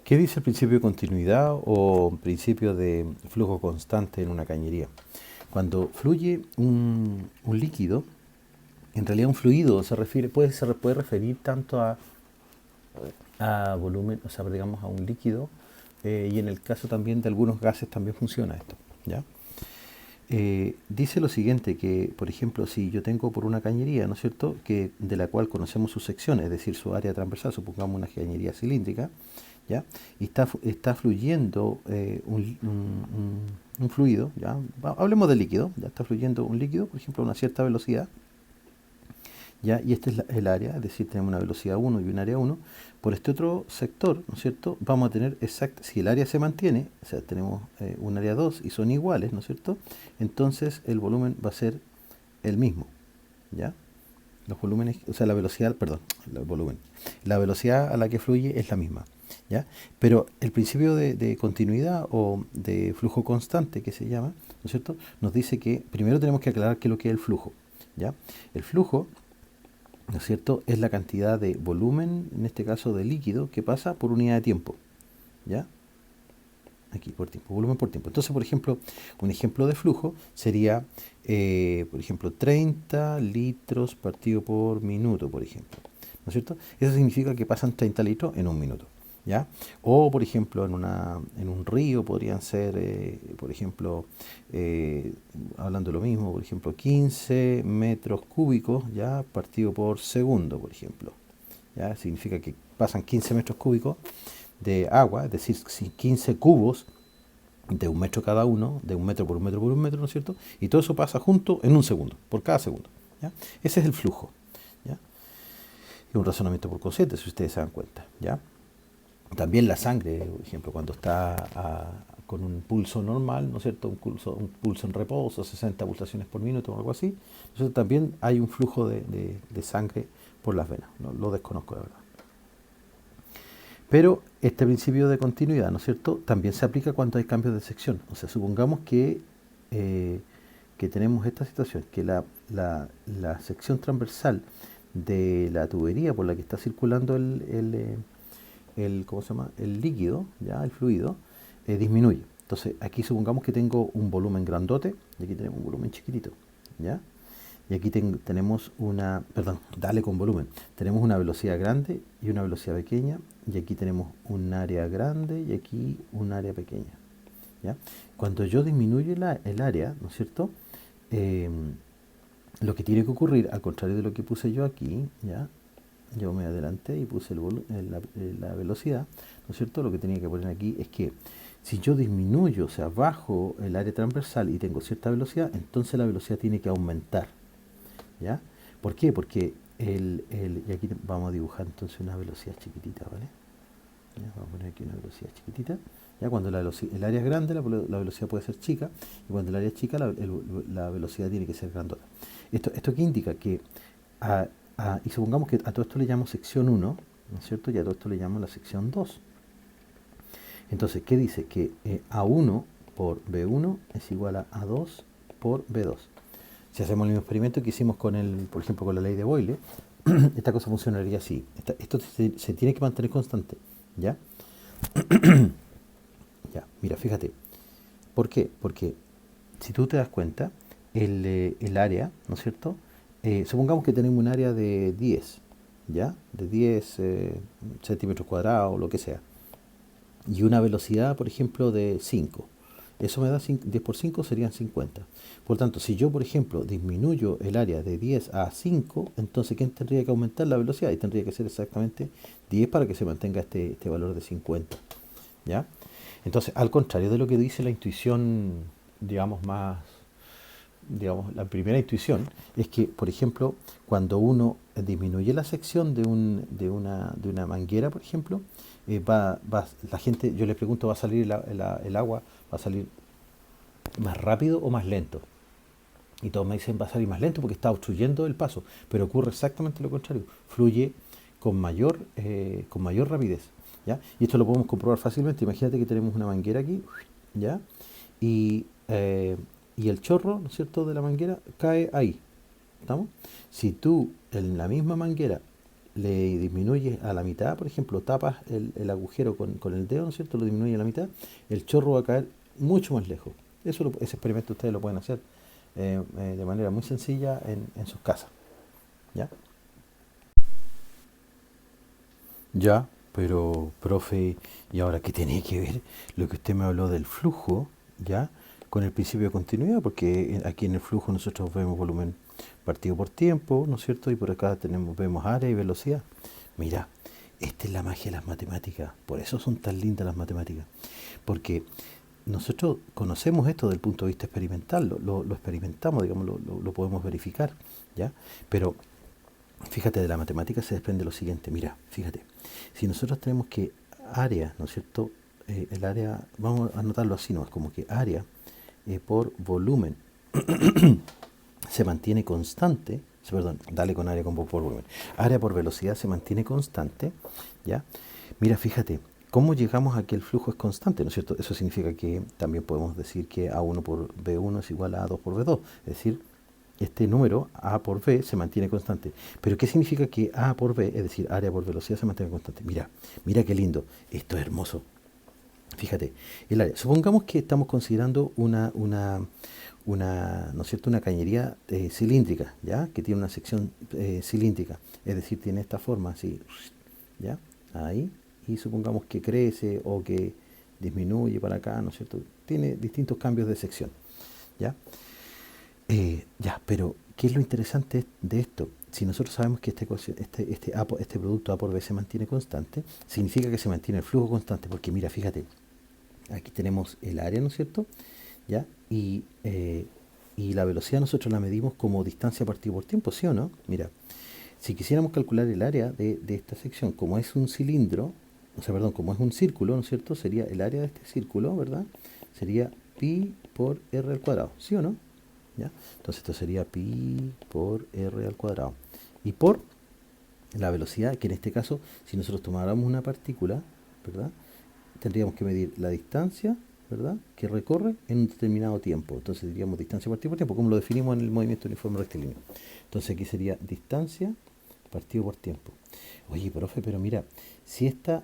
¿Qué dice el principio de continuidad o principio de flujo constante en una cañería? Cuando fluye un líquido, en realidad un fluido se puede referir tanto a volumen, o sea, digamos a un líquido, y en el caso también de algunos gases también funciona esto, ¿ya? Dice lo siguiente, que por ejemplo, si yo tengo por una cañería, ¿no es cierto?, que de la cual conocemos sus secciones, es decir, su área transversal, supongamos una cañería cilíndrica, ¿ya? Y está fluyendo un fluido, ¿ya? Hablemos de líquido, ya está fluyendo un líquido, por ejemplo, a una cierta velocidad, ¿ya? Y este es el área, es decir, tenemos una velocidad uno y un área uno. Por este otro sector, ¿no es cierto?, vamos a tener si el área se mantiene, o sea, tenemos un área 2 y son iguales, ¿no es cierto?, entonces el volumen va a ser el mismo, ¿ya? Los volúmenes, o sea, la velocidad, perdón, el volumen, la velocidad a la que fluye es la misma, ¿ya? Pero el principio de continuidad o de flujo constante que se llama, ¿no es cierto?, nos dice que primero tenemos que aclarar qué es lo que es el flujo, ¿ya? El flujo, ¿no es cierto?, es la cantidad de volumen, en este caso de líquido, que pasa por unidad de tiempo, ¿ya? Aquí por tiempo, volumen por tiempo. Entonces, por ejemplo, un ejemplo de flujo sería, por ejemplo, 30 litros partido por minuto, por ejemplo. ¿No es cierto? Eso significa que pasan 30 litros en un minuto, ¿ya? O, por ejemplo, en un río podrían ser, por ejemplo, hablando de lo mismo, por ejemplo, 15 metros cúbicos, ¿ya? Partido por segundo, por ejemplo. ¿Ya? Significa que pasan 15 metros cúbicos de agua, es decir, 15 cubos de un metro cada uno, de un metro por un metro por un metro, ¿no es cierto? Y todo eso pasa junto en un segundo, por cada segundo, ¿ya? Ese es el flujo, ¿ya? Es un razonamiento por cociente, si ustedes se dan cuenta, ¿ya? También la sangre, por ejemplo, cuando está con un pulso normal, ¿no es cierto? Un pulso en reposo, 60 pulsaciones por minuto o algo así. Entonces también hay un flujo de sangre por las venas, ¿no? Lo desconozco, la verdad. Pero este principio de continuidad, ¿no es cierto?, también se aplica cuando hay cambios de sección. O sea, supongamos eh, que tenemos esta situación, que la sección transversal de la tubería por la que está circulando ¿cómo se llama?, el líquido, ya, el fluido, disminuye. Entonces, aquí supongamos que tengo un volumen grandote y aquí tenemos un volumen chiquitito, ¿ya? Y aquí tenemos perdón, dale con volumen. Tenemos una velocidad grande y una velocidad pequeña. Y aquí tenemos un área grande y aquí un área pequeña, ¿ya? Cuando yo disminuyo el área, ¿no es cierto?, Eh, lo que tiene que ocurrir, al contrario de lo que puse yo aquí, ¿ya? Yo me adelanté y puse la velocidad, ¿no es cierto? Lo que tenía que poner aquí es que si yo disminuyo, o sea, bajo el área transversal y tengo cierta velocidad, entonces la velocidad tiene que aumentar, ¿ya? ¿Por qué? Porque y aquí vamos a dibujar entonces una velocidad chiquitita, ¿vale? ¿Ya? Vamos a poner aquí una velocidad chiquitita. ¿Ya? Cuando el área es grande, la velocidad puede ser chica, y cuando el área es chica, la velocidad tiene que ser grandota. ¿Esto qué indica? Que, y supongamos que a todo esto le llamo sección uno, ¿no es cierto? Y a todo esto le llamo la sección 2. Entonces, ¿qué dice? Que A1 por B1 es igual a A2 por B2. Si hacemos el mismo experimento que hicimos por ejemplo, con la ley de Boyle, esta cosa funcionaría así. Esto se tiene que mantener constante, ¿ya? Ya, mira, fíjate. ¿Por qué? Porque si tú te das cuenta, el área, ¿no es cierto? Supongamos que tenemos un área de 10, ¿ya? De 10 centímetros cuadrados, o lo que sea. Y una velocidad, por ejemplo, de 5. Eso me da 10 por 5 serían 50. Por tanto, si yo, por ejemplo, disminuyo el área de 10 a 5, entonces ¿quién tendría que aumentar la velocidad? Y tendría que ser exactamente 10 para que se mantenga este valor de 50. ¿Ya? Entonces, al contrario de lo que dice la intuición, digamos, digamos, la primera intuición, es que, por ejemplo, cuando uno disminuye la sección de una manguera, por ejemplo, la gente, yo le pregunto, ¿va a salir el agua, va a salir más rápido o más lento? Y todos me dicen, va a salir más lento porque está obstruyendo el paso, pero ocurre exactamente lo contrario, fluye con mayor rapidez, ¿ya? Y esto lo podemos comprobar fácilmente. Imagínate que tenemos una manguera aquí, ¿ya? Y, eh, y el chorro, ¿no es cierto?, de la manguera cae ahí, ¿estamos? Si tú en la misma manguera le disminuyes a la mitad, por ejemplo, tapas el agujero con el dedo, ¿no es cierto? Lo disminuyes a la mitad, el chorro va a caer mucho más lejos. Ese experimento ustedes lo pueden hacer de manera muy sencilla en sus casas, ¿ya? Ya, pero, profe, ¿y ahora qué tiene que ver lo que usted me habló del flujo, ya, con el principio de continuidad? Porque aquí en el flujo nosotros vemos volumen partido por tiempo, ¿no es cierto? Y por acá vemos área y velocidad. Mira, esta es la magia de las matemáticas. Por eso son tan lindas las matemáticas. Porque nosotros conocemos esto desde el punto de vista experimental, lo experimentamos, digamos, lo podemos verificar, ¿ya? Pero fíjate, de la matemática se desprende lo siguiente, mira, fíjate, si nosotros tenemos que área, ¿no es cierto? El área, vamos a anotarlo así, ¿no? Es como que área por volumen se mantiene constante, perdón, dale con área por volumen, área por velocidad se mantiene constante, ¿ya? Mira, fíjate, ¿cómo llegamos a que el flujo es constante? ¿No es cierto? Eso significa que también podemos decir que A1 por B1 es igual a A2 por B2, es decir, este número A por B se mantiene constante. ¿Pero qué significa que A por B, es decir, área por velocidad, se mantiene constante? Mira, mira qué lindo, esto es hermoso. Fíjate, el área. Supongamos que estamos considerando ¿no es cierto? Una cañería cilíndrica, ¿ya? Que tiene una sección cilíndrica, es decir, tiene esta forma así, ¿ya? Ahí, y supongamos que crece o que disminuye para acá, ¿no es cierto? Tiene distintos cambios de sección, ¿ya? Ya, pero ¿qué es lo interesante de esto? Si nosotros sabemos que este producto A por B se mantiene constante, significa que se mantiene el flujo constante, porque mira, fíjate, aquí tenemos el área, ¿no es cierto? ¿Ya? Y la velocidad nosotros la medimos como distancia partida por tiempo, ¿sí o no? Mira, si quisiéramos calcular el área de esta sección, como es un cilindro, o sea, perdón, como es un círculo, ¿no es cierto? Sería el área de este círculo, ¿verdad? Sería pi por r al cuadrado, ¿sí o no? ¿Ya? Entonces esto sería pi por r al cuadrado. Y por la velocidad, que en este caso, si nosotros tomáramos una partícula, ¿verdad? Tendríamos que medir la distancia, ¿verdad? Que recorre en un determinado tiempo. Entonces diríamos distancia partido por tiempo, como lo definimos en el movimiento uniforme rectilíneo. Entonces aquí sería distancia partido por tiempo. Oye, profe, pero mira, si esta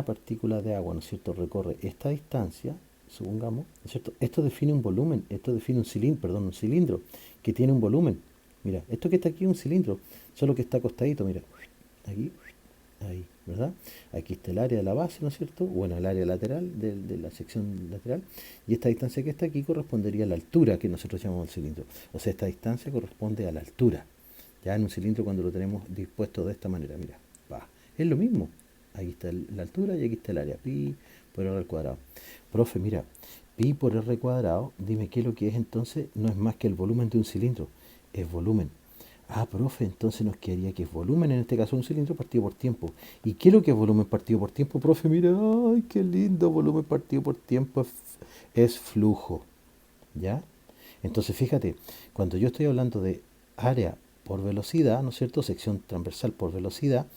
partícula de agua, ¿no es cierto?, recorre esta distancia, supongamos, ¿no es cierto? Esto define un volumen, esto define un cilindro que tiene un volumen. Mira, esto que está aquí es un cilindro, solo que está acostadito, mira, aquí, ahí, ¿verdad? Aquí está el área de la base, ¿no es cierto? Bueno, el área lateral de la sección lateral, y esta distancia que está aquí correspondería a la altura que nosotros llamamos el cilindro. O sea, esta distancia corresponde a la altura. Ya en un cilindro cuando lo tenemos dispuesto de esta manera, mira, va. Es lo mismo. Aquí está la altura y aquí está el área. Pi por r al cuadrado. Profe, mira, pi por r cuadrado, dime qué es lo que es entonces, no es más que el volumen de un cilindro. Es volumen. Ah, profe, entonces nos quedaría que es volumen, en este caso un cilindro partido por tiempo. ¿Y qué es lo que es volumen partido por tiempo, profe? Mira, ay, qué lindo, volumen partido por tiempo es flujo. ¿Ya? Entonces, fíjate, cuando yo estoy hablando de área por velocidad, ¿no es cierto? Sección transversal por velocidad,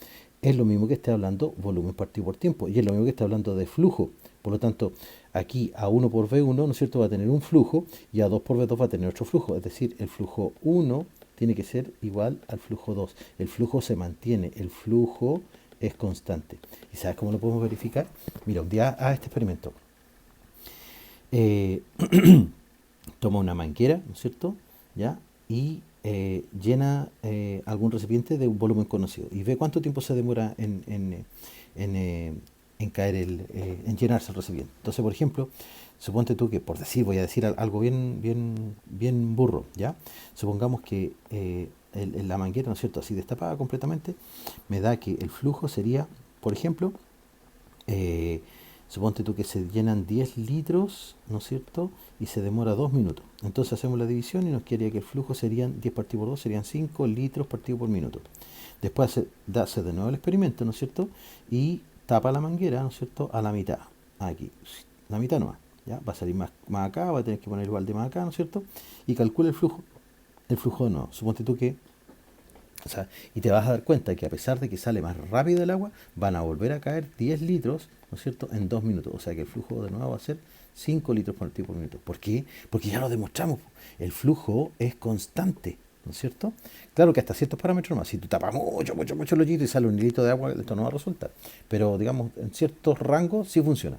es lo mismo que esté hablando volumen partido por tiempo, y es lo mismo que esté hablando de flujo. Por lo tanto, aquí A1 por B1, ¿no es cierto?, va a tener un flujo, y A2 por B2 va a tener otro flujo. Es decir, el flujo 1 tiene que ser igual al flujo 2. El flujo se mantiene, el flujo es constante. ¿Y sabes cómo lo podemos verificar? Mira, un día haz este experimento. Eh, Toma una manguera, ¿no es cierto? ¿Ya? Y llena algún recipiente de un volumen conocido y ve cuánto tiempo se demora en caer en llenarse el recipiente. Entonces, por ejemplo, suponte tú que, por decir, voy a decir algo bien burro, ¿ya? Supongamos que la manguera, ¿no es cierto?, así destapada completamente, me da que el flujo sería, por ejemplo, eh, suponte tú que se llenan 10 litros, ¿no es cierto? Y se demora 2 minutos. Entonces hacemos la división y nos quedaría que el flujo serían 10 partido por 2, serían 5 litros partido por minuto. Después hace de nuevo el experimento, ¿no es cierto? Y tapa la manguera, ¿no es cierto?, a la mitad. Aquí, la mitad nomás. ¿Ya? Va a salir más acá, va a tener que poner el balde más acá, ¿no es cierto? Y calcula el flujo de nuevo. Suponte tú que, o sea, y te vas a dar cuenta que a pesar de que sale más rápido el agua, van a volver a caer 10 litros, ¿no es cierto?, en 2 minutos. O sea que el flujo de nuevo va a ser 5 litros por minuto. ¿Por qué? Porque ya lo demostramos. El flujo es constante. ¿no es cierto? Claro que hasta ciertos parámetros más. Si tú tapas mucho el hoyito y sale un hilito de agua, esto no va a resultar. Pero digamos, en ciertos rangos sí funciona.